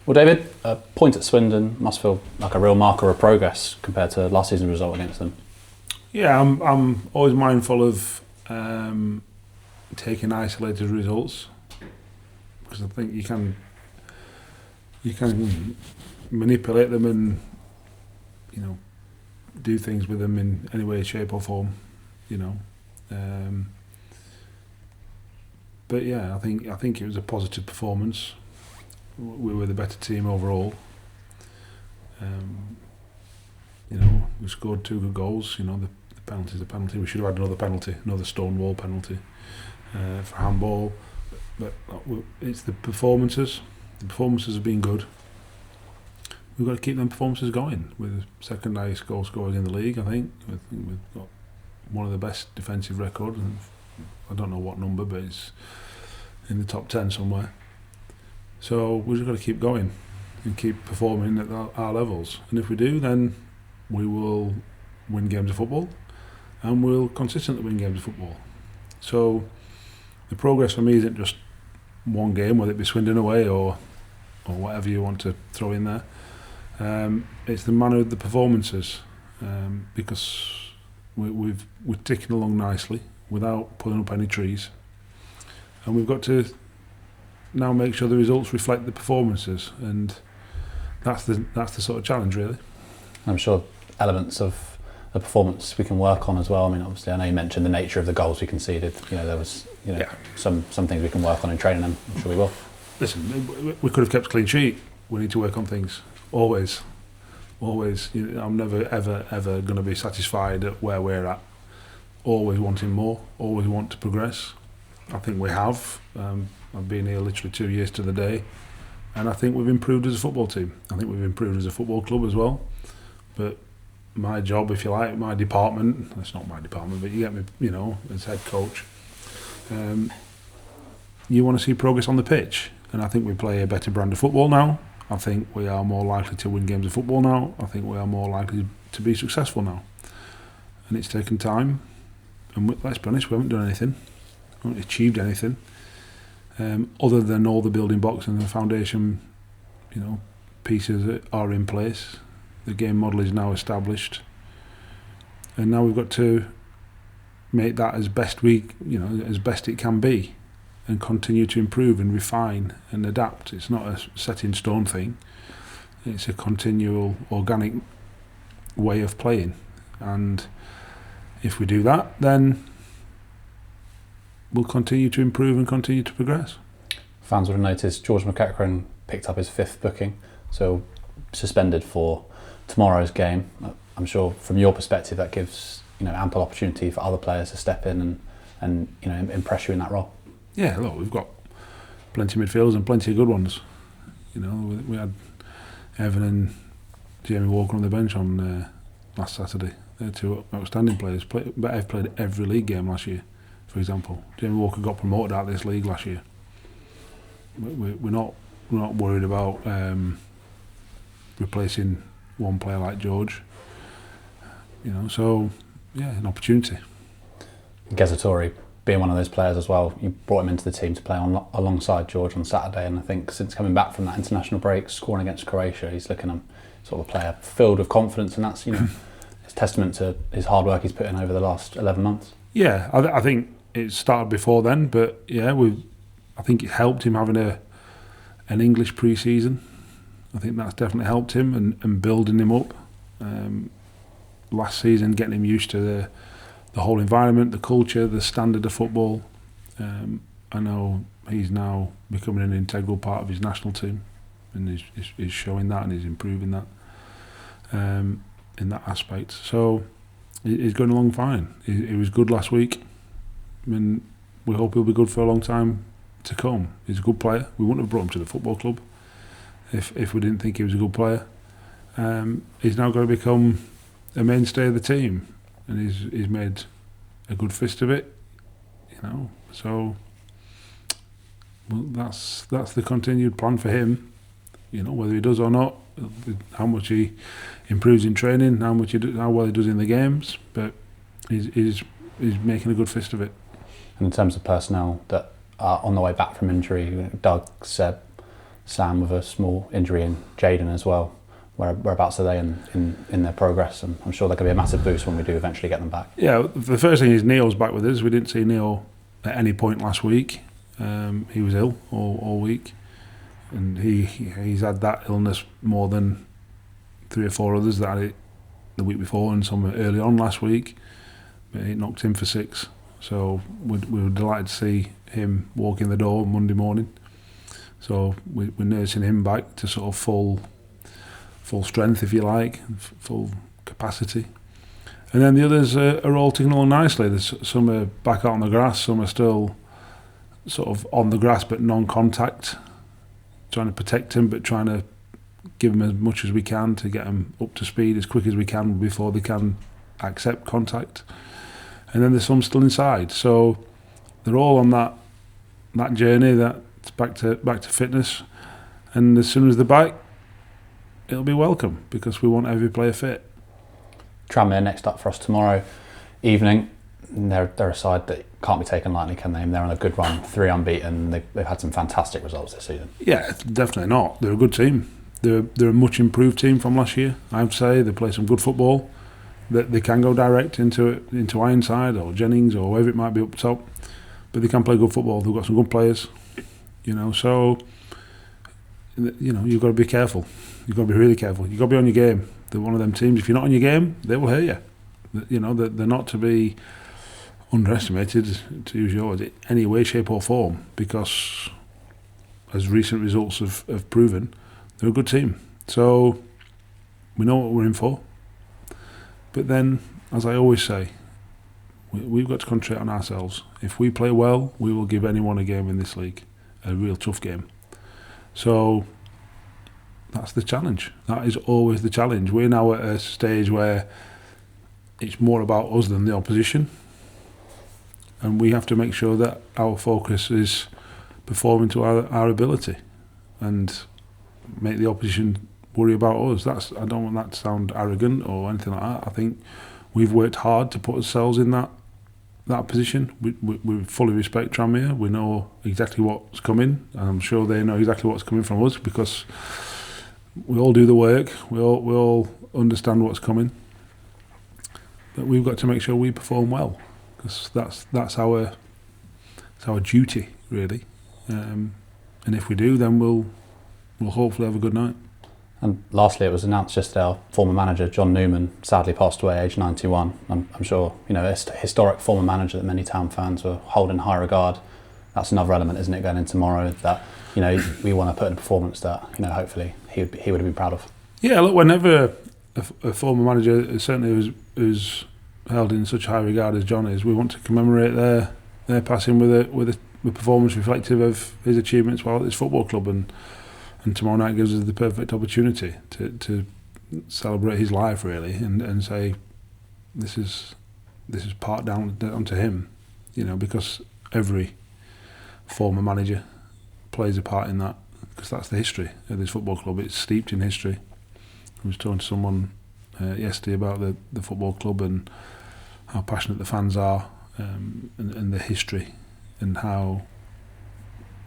Well, David, a point at Swindon must feel like a real marker of progress compared to last season's result against them. Yeah, I'm always mindful of taking isolated results, because I think you can manipulate them and do things with them in any way, shape or form, but yeah, I think it was a positive performance. We were the better team overall. We scored 2 good goals. The penalty's a penalty. We should have had another penalty, another Stonewall penalty for handball. But it's the performances. The performances have been good. We've got to keep them performances going. We're the second highest goal scorers in the league, I think. We've got one of the best defensive records. And I don't know what number, but it's in the top 10 somewhere. So we've just got to keep going and keep performing at our levels. And if we do, then we will win games of football, and we'll consistently win games of football. So the progress for me isn't just one game, whether it be Swindon away or whatever you want to throw in there. It's the manner of the performances, because we're ticking along nicely without pulling up any trees, and we've got to now make sure the results reflect the performances, and that's the sort of challenge, really. I'm sure elements of the performance we can work on as well. I mean, obviously, I know you mentioned the nature of the goals we conceded. There was some things we can work on in training, and I'm sure we will. Listen, we could have kept a clean sheet. We need to work on things. Always. I'm never, ever going to be satisfied at where we're at. Always wanting more. Always want to progress. I think we have. I've been here literally 2 years to the day, and I think we've improved as a football team. I think we've improved as a football club as well. But my job, if you like, my department, that's not my department, but you get me, as head coach, you want to see progress on the pitch. And I think we play a better brand of football now. I think we are more likely to win games of football now. I think we are more likely to be successful now. And it's taken time. And let's be honest, we haven't done anything. We haven't achieved anything. Other than all the building blocks and the foundation, pieces that are in place. The game model is now established, and now we've got to make that as best it can be, and continue to improve and refine and adapt. It's not a set in stone thing. It's a continual, organic way of playing, and if we do that, then we'll continue to improve and continue to progress. Fans would have noticed George McEachran picked up his 5th booking, so suspended for tomorrow's game. I'm sure from your perspective that gives ample opportunity for other players to step in and impress you in that role. Yeah, look, we've got plenty of midfielders and plenty of good ones. We had Evan and Jamie Walker on the bench on last Saturday. They're 2 outstanding players. I've played every league game last year, for example. Jamie Walker got promoted out of this league last year. We're not worried about replacing one player like George. So yeah, an opportunity. Gazzatori being one of those players as well, you brought him into the team to play alongside George on Saturday, and I think since coming back from that international break, scoring against Croatia, he's looking sort of a player filled with confidence, and that's it's testament to his hard work he's put in over the last 11 months. Yeah, I think it started before then, but yeah, I think it helped him having an English pre-season. I think that's definitely helped him and building him up. Last season, getting him used to the whole environment, the culture, the standard of football. I know he's now becoming an integral part of his national team, and he's showing that, and he's improving that in that aspect. So he's going along fine. He was good last week, and we hope he'll be good for a long time to come. He's a good player. We wouldn't have brought him to the football club if we didn't think he was a good player. He's now going to become a mainstay of the team, and he's made a good fist of it, So that's the continued plan for him. Whether he does or not, how much he improves in training, how well he does in the games, but he's making a good fist of it. And in terms of personnel that are on the way back from injury, Doug, Seb, Sam with a small injury, and Jaden as well. Whereabouts are they in their progress? And I'm sure there could be a massive boost when we do eventually get them back. Yeah, the first thing is Neil's back with us. We didn't see Neil at any point last week. He was ill all week, and he's had that illness more than 3 or 4 others that had it the week before and some early on last week. But it knocked him for 6. So we were delighted to see him walk in the door Monday morning. So we're nursing him back to sort of full strength, if you like, full capacity. And then the others are all ticking along nicely. There's some are back out on the grass, some are still sort of on the grass but non-contact, trying to protect him but trying to give them as much as we can to get them up to speed as quick as we can before they can accept contact. And then there's some still inside. So they're all on that journey that's back to fitness. And as soon as they're back, it'll be welcome because we want every player fit. Tranmere next up for us tomorrow evening. They're a side that can't be taken lightly, can they? They're on a good run, 3 unbeaten. They've had some fantastic results this season. Yeah, definitely not. They're a good team. They're a much improved team from last year. I would say they play some good football. That they can go direct into Ironside or Jennings or whoever it might be up top, but they can play good football. They've got some good players, So you've got to be careful. You've got to be really careful. You've got to be on your game. They're one of them teams. If you're not on your game, they will hurt you. They're not to be underestimated, to use your words, in any way, shape or form, because as recent results have proven, they're a good team. So we know what we're in for. But then, as I always say, we've got to concentrate on ourselves. If we play well, we will give anyone a game in this league, a real tough game. So that's the challenge. That is always the challenge. We're now at a stage where it's more about us than the opposition. And we have to make sure that our focus is performing to our ability and make the opposition worry about us. I don't want that to sound arrogant or anything like that. I think we've worked hard to put ourselves in that position. We fully respect Tranmere. We know exactly what's coming, and I'm sure they know exactly what's coming from us because we all do the work. We all understand what's coming. But we've got to make sure we perform well because that's our duty really. And if we do, then we'll hopefully have a good night. And lastly, it was announced yesterday our former manager, John Newman, sadly passed away aged 91. I'm sure, a historic former manager that many town fans were holding in high regard. That's another element, isn't it, going in tomorrow, that, we want to put in a performance that, hopefully he would have been proud of. Yeah, look, whenever a former manager, certainly who's held in such high regard as John is, we want to commemorate their passing with a performance reflective of his achievements while at this football club. And tomorrow night gives us the perfect opportunity to celebrate his life really and say this is part down onto him, because every former manager plays a part in that, because that's the history of this football club. It's steeped in history. I was talking to someone yesterday about the football club and how passionate the fans are, and the history and how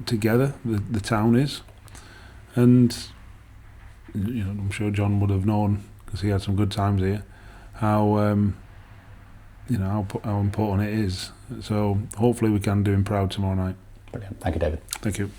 together the town is. And I'm sure John would have known, because he had some good times here, how important it is. So hopefully we can do him proud tomorrow night. Brilliant. Thank you, David. Thank you.